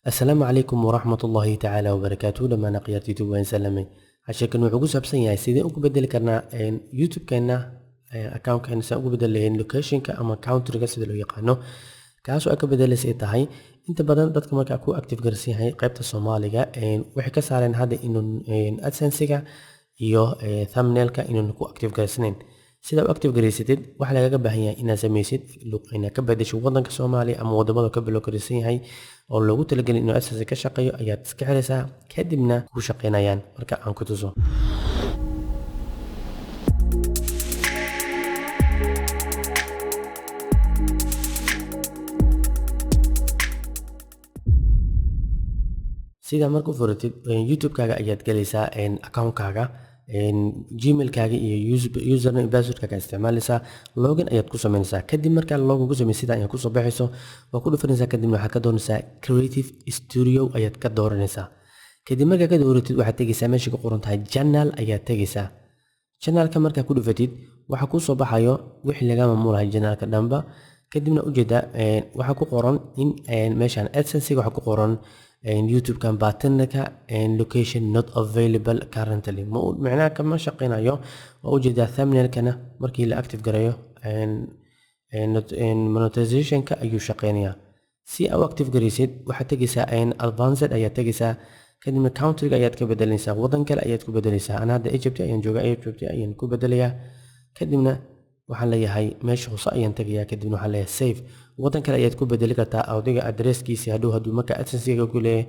السلام عليكم ورحمة الله تعالى وبركاته. لما أنا قيرت يوتيوب وين سلمي عشان كانوا عجوز أبسن يعني سيدي أنكم بدل كنا يوتيوب كنا أكاونت كنا سأقول بدل لين لوكيشن كأما أكاونت رجس بدل يقانو كاسو أكو بدل سيتا هاي أنت بدل دتك ما كأكو أكتيف جرسي هاي قيبة الصومالية وحكي سالين هذا إنه أدسنسيجا iyo thumbnailka inuu ku active gareysnayn sida u active gareysatid waxa lagaga baahan yahay inaad samaysid ina ka bedesho wadanka Soomaaliya ama wadamada ka bilowgareysan yahay oo loogu talagalay inuu asaasi ka shaqeeyo ayaad iska xiraysaa kadibna ku shaqeynayaan marka aan ku tuso sida marka furatid YouTube kaaga ayaad galaysaa account kaaga Gmail kaaga iyo username password kaaga isticmaalaysaa login ayaad ku sameynaysaa kadib marka login ku sameeysid ayaa ku soo baxayso waa ku dhufanaysaa kadib waxa ka doonaysaa Creative Studio ayaad ka dooranaysaa kadib marka ka dooratid waxa tagaysaa meesha ku qoran tahay channel ayaad tagaysaa channelka marka ku dhufatid waxa ku soo baxayo wixii laga maamulayo channelka dhanba kadibna u jeeda waxa ku qoran in meeshan AdSense waxa ku qoran YouTube kan baatinka location not available currently macnaha kama shaqeynayo waa u jeeda thumbnail kana markii la active gareeyo monetization ka ayuu shaqeynaya si aad active gareysid waxa tagaysaa advanced ayaa tagaysaa kadibna country ayaad ka bedelaysaa wadan kale ayaad ku bedelaysaa ana hadda Egypt ayaan joogaa Egypt ayaan ku bedelayaa kadibna waxaan leeyahay meesha hoose ayaan tagayaa kadibna waxaan leeyahay save wadan kale ayaad ku bedeli kartaa adiga addresskiisa haduu marka AdSense-ga ku leeyahay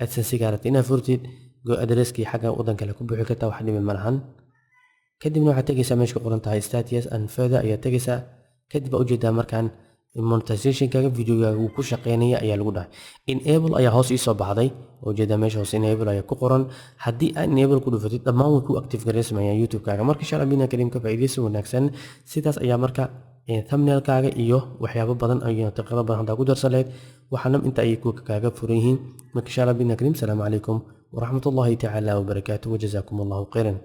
AdSense-ga rabtid inaad furtid go addresskii xagga wadan kale ku bixi kartaa wax dhib ma lahan kadibna waxaad tagaysaa meesha ku qoran tahay status and further ayaad tagaysaa kadib u jeedaa markaan monetization kaaga videogaaga uu ku shaqeynaya ayaa lagu dhahay enable ayaa hoos soo baxday oo jeeda meesha hoos enable ayaa ku qoran hadii aad enable ku dhufatid dhammaan way ku active gareysmayaan YouTube kaaga marka insha Allah bina karimka faa'iideyso wanaagsan sidaas ayaa marka thumbnail kaaga iyo waxyaabo badan ayaa taqriban badan ku darsaleed waxaana inta ay ku kaaga furan yihiin marka insha Allah bina karim salaam alaykum wa rahmatullahi ta'ala wa barakatuh wa jazakumullahu khairan